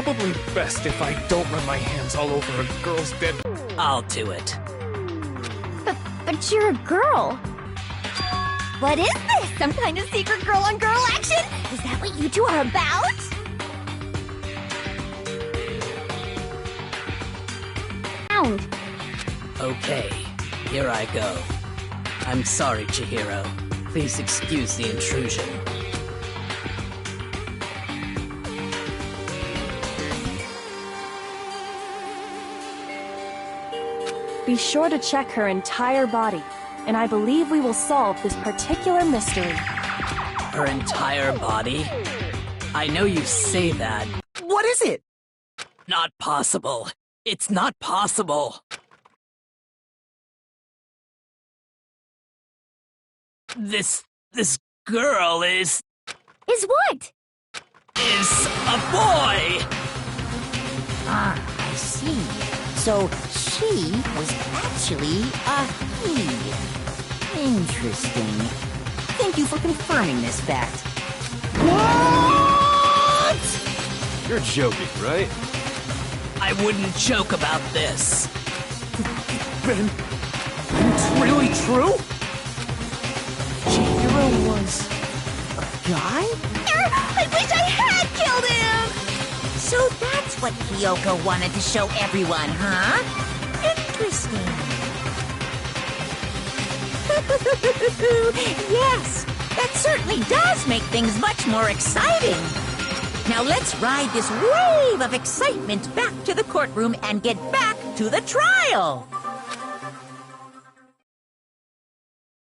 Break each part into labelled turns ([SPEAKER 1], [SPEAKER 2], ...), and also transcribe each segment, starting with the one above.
[SPEAKER 1] probably best if I don't run my hands all over a girl's dead...
[SPEAKER 2] I'll do it.
[SPEAKER 3] But you're a girl. What is this? Some kind of secret girl-on-girl action? Is that what you two are about?
[SPEAKER 2] Okay, here I go. I'm sorry, Chihiro. Please excuse the intrusion.
[SPEAKER 4] Be sure to check her entire body, and I believe we will solve this particular mystery.
[SPEAKER 2] Her entire body? I know you say that.
[SPEAKER 5] What is it?
[SPEAKER 2] Not possible. It's not possible. This girl is
[SPEAKER 3] what?
[SPEAKER 2] Is a boy!
[SPEAKER 6] Ah, I see. So she was actually a he. Interesting. Thank you for confirming this fact.
[SPEAKER 5] What?
[SPEAKER 1] You're joking, right?
[SPEAKER 2] I wouldn't joke about this.
[SPEAKER 1] Ben, it's really true?
[SPEAKER 5] Chihiro was a guy?
[SPEAKER 3] I wish I had killed him!
[SPEAKER 6] So that's what Kyoko wanted to show everyone, huh? Interesting. Yes, that certainly does make things much more exciting. Now let's ride this wave of excitement back to the courtroom and get back to the trial.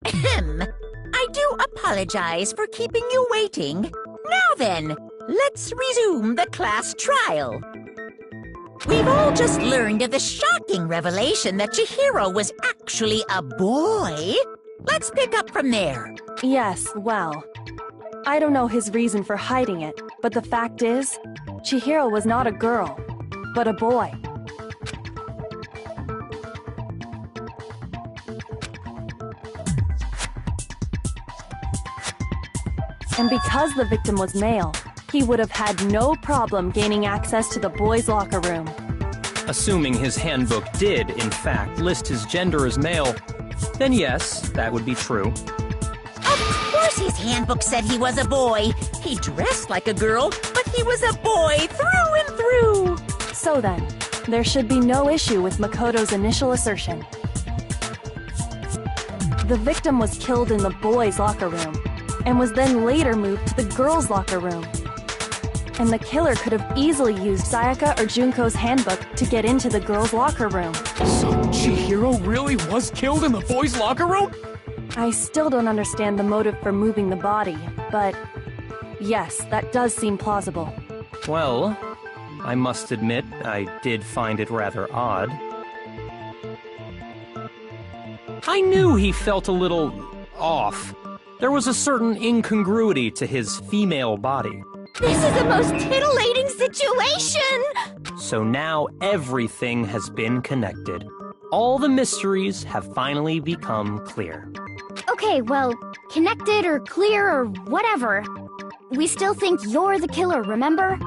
[SPEAKER 6] Ahem. I do apologize for keeping you waiting. Now then, let's resume the class trial. We've all just learned of the shocking revelation that Chihiro was actually a boy. Let's pick up from there.
[SPEAKER 4] Yes, well, I don't know his reason for hiding it, but the fact is, Chihiro was not a girl, but a boy. And because the victim was male, he would have had no problem gaining access to the boys' locker room.
[SPEAKER 7] Assuming his handbook did, in fact, list his gender as male, then yes, that would be true.
[SPEAKER 6] Of course his handbook said he was a boy. He dressed like a girl, but he was a boy through and through.
[SPEAKER 4] So then, there should be no issue with Makoto's initial assertion. The victim was killed in the boys' locker room, and was then later moved to the girls' locker room. And the killer could have easily used Sayaka or Junko's handbook to get into the girls' locker room.
[SPEAKER 1] So Chihiro really was killed in the boys' locker room?
[SPEAKER 4] I still don't understand the motive for moving the body, but yes, that does seem plausible.
[SPEAKER 7] Well, I must admit, I did find it rather odd. I knew he felt a little off. There was a certain incongruity to his female body.
[SPEAKER 3] This is the most titillating situation!
[SPEAKER 7] So now everything has been connected. All the mysteries have finally become clear.
[SPEAKER 3] Okay, well, connected or clear or whatever. We still think you're the killer, remember?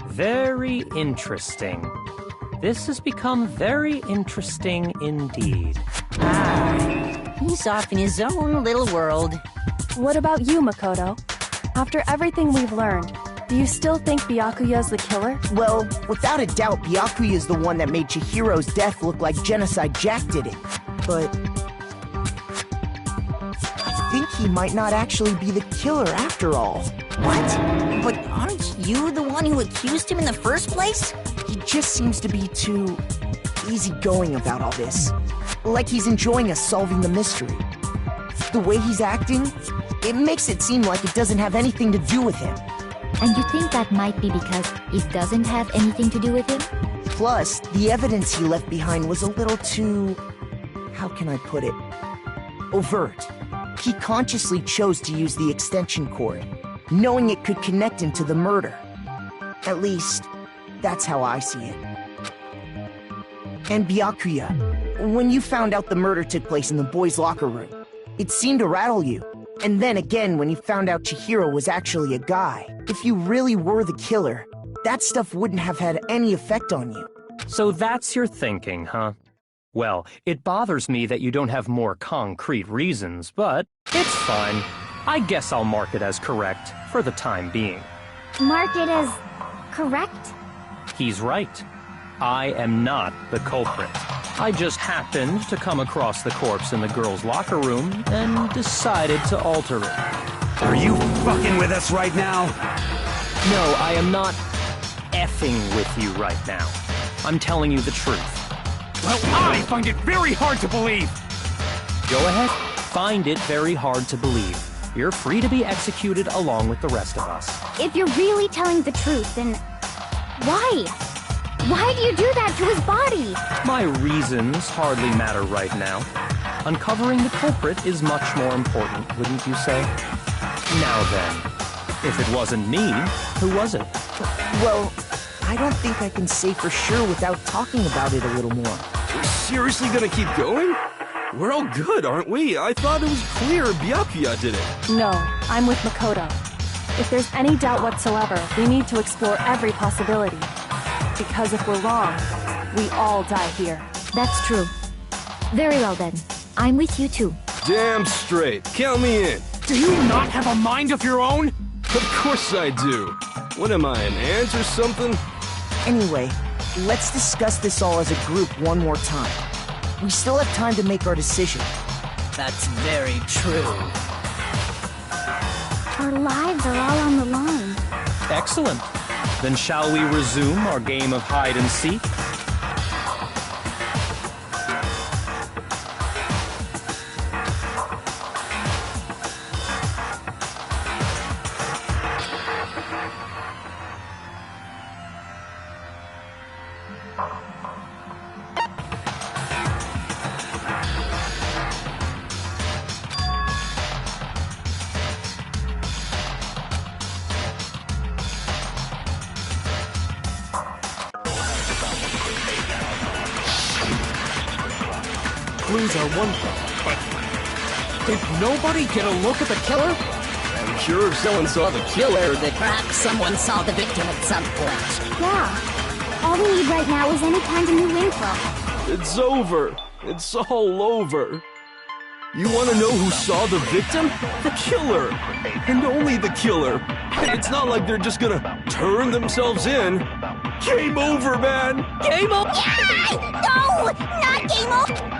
[SPEAKER 7] Very interesting. This has become very interesting indeed.
[SPEAKER 6] Ah, he's off in his own little world.
[SPEAKER 4] What about you, Makoto? After everything we've learned, do you still think Byakuya's the killer?
[SPEAKER 5] Well, without a doubt, Byakuya is the one that made Chihiro's death look like Genocide Jack did it. But I think he might not actually be the killer after all.
[SPEAKER 6] What? But aren't you the one who accused him in the first place?
[SPEAKER 5] He just seems to be too easygoing about all this. Like he's enjoying us solving the mystery. The way he's acting, it makes it seem like it doesn't have anything to do with him.
[SPEAKER 3] And you think that might be because it doesn't have anything to do with him?
[SPEAKER 5] Plus, the evidence he left behind was a little too... how can I put it? Overt. He consciously chose to use the extension cord, knowing it could connect him to the murder. At least, that's how I see it. And Byakuya, when you found out the murder took place in the boys' locker room, it seemed to rattle you. And then again when you found out Chihiro was actually a guy. If you really were the killer, that stuff wouldn't have had any effect on you.
[SPEAKER 7] So that's your thinking, huh? Well, it bothers me that you don't have more concrete reasons, but it's fine. I guess I'll mark it as correct for the time being.
[SPEAKER 3] Mark it as correct?
[SPEAKER 7] He's right. I am not the culprit. I just happened to come across the corpse in the girls' locker room and decided to alter it.
[SPEAKER 1] Are you fucking with us right now?
[SPEAKER 7] No, I am not effing with you right now. I'm telling you the truth.
[SPEAKER 1] Well, I find it very hard to believe.
[SPEAKER 7] Go ahead, find it very hard to believe. You're free to be executed along with the rest of us.
[SPEAKER 3] If you're really telling the truth, then why? Why do you do that to his body?
[SPEAKER 7] My reasons hardly matter right now. Uncovering the culprit is much more important, wouldn't you say? Now then, if it wasn't me, who was it?
[SPEAKER 5] Well, I don't think I can say for sure without talking about it a little more.
[SPEAKER 8] We're seriously gonna keep going? We're all good, aren't we? I thought it was clear Byakuya did it.
[SPEAKER 4] No, I'm with Makoto. If there's any doubt whatsoever, we need to explore every possibility. Because if we're wrong, we all die here.
[SPEAKER 3] That's true. Very well then. I'm with you too.
[SPEAKER 8] Damn straight. Count me in.
[SPEAKER 1] Do you not have a mind of your own?
[SPEAKER 8] Of course I do. What am I, an ant or something?
[SPEAKER 5] Anyway, let's discuss this all as a group one more time. We still have time to make our decision.
[SPEAKER 2] That's very true.
[SPEAKER 3] Our lives are all on the line.
[SPEAKER 7] Excellent. Then shall we resume our game of hide and seek?
[SPEAKER 1] Clues are one thing, but did nobody get a look at the killer?
[SPEAKER 8] I'm sure if someone saw the killer, they...
[SPEAKER 2] Perhaps someone saw the victim at some point.
[SPEAKER 3] Yeah. All we need right now is any kind of new info.
[SPEAKER 8] It's over. It's all over. You want to know who saw the victim? The killer. And only the killer. And it's not like they're just gonna turn themselves in. Game over, man.
[SPEAKER 2] Game over!
[SPEAKER 3] Yeah! No! Not game over!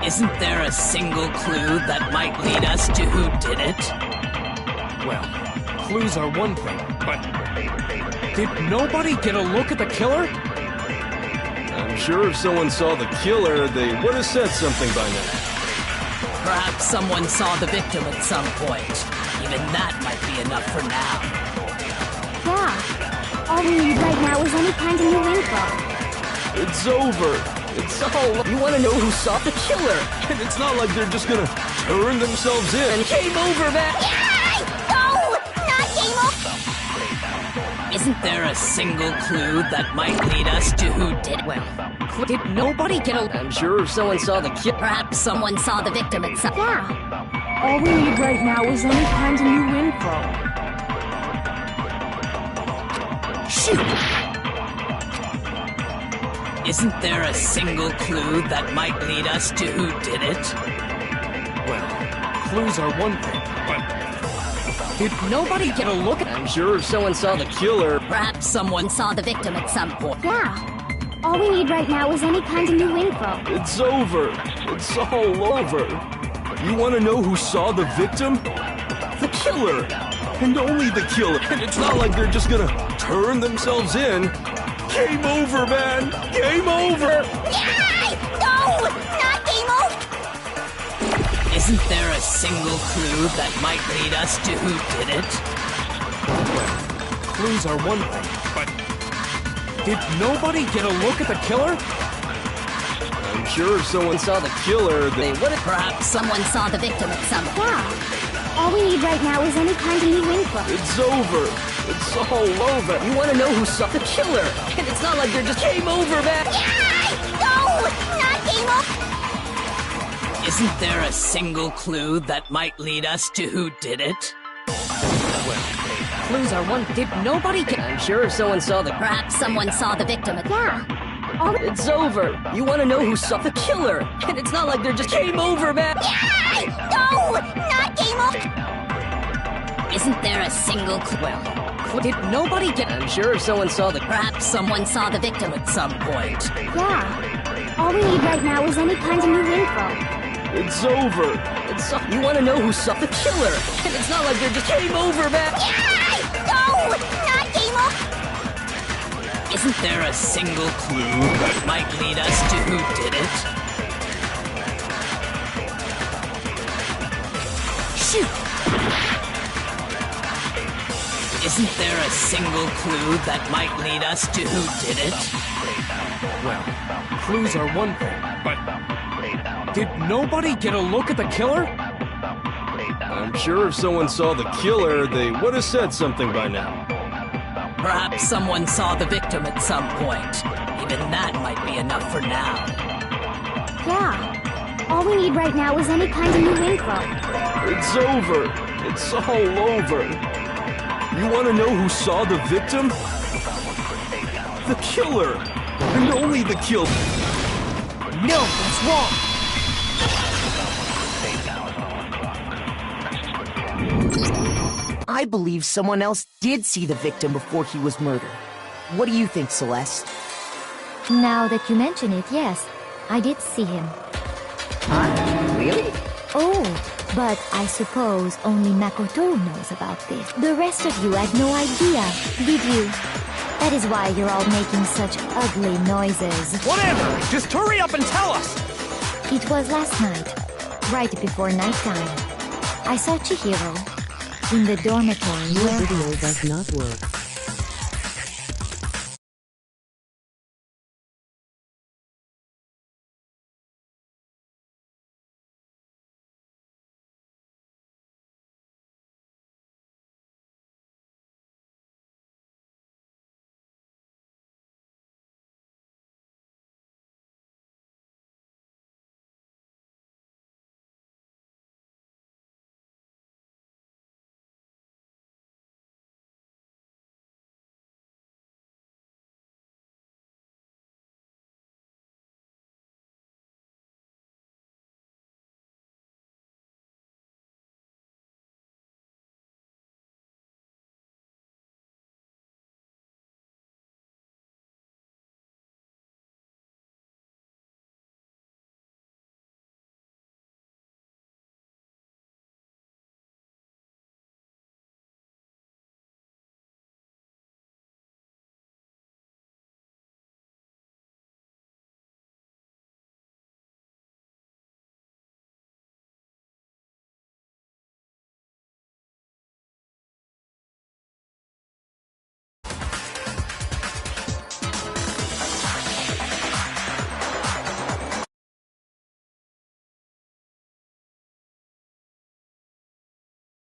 [SPEAKER 2] Isn't there a single clue that might lead us to who did it?
[SPEAKER 1] Well, clues are one thing, but did nobody get a look at the killer?
[SPEAKER 8] I'm sure if someone saw the killer, they would have said something by now.
[SPEAKER 2] Perhaps someone saw the victim at some point. Even that might be enough for now.
[SPEAKER 3] Yeah. All we need right now is any kind of new info.
[SPEAKER 8] It's over. It's all... You want to know who saw the killer? And it's not like they're just gonna turn themselves in.
[SPEAKER 2] Game over, man!
[SPEAKER 3] Yeah! No! Not game over!
[SPEAKER 2] Isn't there a single clue that might lead us to who did it? Well, did nobody get a...
[SPEAKER 8] I'm sure if someone saw the killer...
[SPEAKER 2] Perhaps someone saw the victim at some...
[SPEAKER 3] Yeah.
[SPEAKER 4] All we need right now is any kind of new info.
[SPEAKER 3] Shoot!
[SPEAKER 2] Isn't there a single clue that might lead us to who did it?
[SPEAKER 1] Well, clues are one thing, but did nobody get a look at...
[SPEAKER 8] I'm sure if someone saw the killer...
[SPEAKER 2] Perhaps someone saw the victim at some point.
[SPEAKER 3] Yeah. All we need right now is any kind of new info.
[SPEAKER 8] It's over. It's all over. You want to know who saw the victim? The killer. And only the killer. And it's not like they're just gonna turn themselves in. Game over, man! Game over!
[SPEAKER 3] Yeah! No! Not game over!
[SPEAKER 2] Isn't there a single clue that might lead us to who did it?
[SPEAKER 1] Well, clues are one thing, but did nobody get a look at the killer?
[SPEAKER 8] I'm sure if someone saw the killer, they would have...
[SPEAKER 2] Perhaps someone saw the victim at some point.
[SPEAKER 3] Yeah. All we need right now is any kind of new info.
[SPEAKER 8] It's over. It's all over. You want to know who saw the killer? And it's not like they're just... Game over, man!
[SPEAKER 3] Yeah! No! Not game over!
[SPEAKER 2] Isn't there a single clue that might lead us to who did it?
[SPEAKER 1] Well, clues are one. Did nobody get?
[SPEAKER 2] I'm sure if someone saw the...
[SPEAKER 3] Perhaps someone saw the victim. Yeah. All
[SPEAKER 2] It's over. You want to know who saw the killer? And it's not like they're just game over, man.
[SPEAKER 3] Yeah! No! Not game over!
[SPEAKER 2] Isn't there a single clue?
[SPEAKER 1] Well, did nobody get?
[SPEAKER 2] I'm sure if someone saw the... Perhaps someone saw the victim at some point.
[SPEAKER 3] Yeah. All we need right now is any kind of new info.
[SPEAKER 8] It's over.
[SPEAKER 2] You want to know who saw the killer? And it's not like they're just game over, man.
[SPEAKER 3] Yeah! No! Not game over!
[SPEAKER 2] Isn't there a single clue that might lead us to who did it? Shoot! Isn't there a single clue that might lead us to who did it?
[SPEAKER 1] Well, clues are one thing, but did nobody get a look at the killer?
[SPEAKER 8] I'm sure if someone saw the killer, they would have said something by now.
[SPEAKER 2] Perhaps someone saw the victim at some point. Even that might be enough for now.
[SPEAKER 3] Yeah. All we need right now is any kind of new info.
[SPEAKER 8] It's over. It's all over. You want to know who saw the victim? The killer. And only the killer.
[SPEAKER 1] No, that's wrong.
[SPEAKER 5] I believe someone else did see the victim before he was murdered. What do you think, Celeste?
[SPEAKER 3] Now that you mention it, yes. I did see him.
[SPEAKER 5] Huh? Really?
[SPEAKER 3] Oh, but I suppose only Makoto knows about this. The rest of you had no idea, did you? That is why you're all making such ugly noises.
[SPEAKER 1] Whatever! Just hurry up and tell us!
[SPEAKER 3] It was last night, right before nighttime. I saw Chihiro in the dormitory.
[SPEAKER 9] Your video does not work.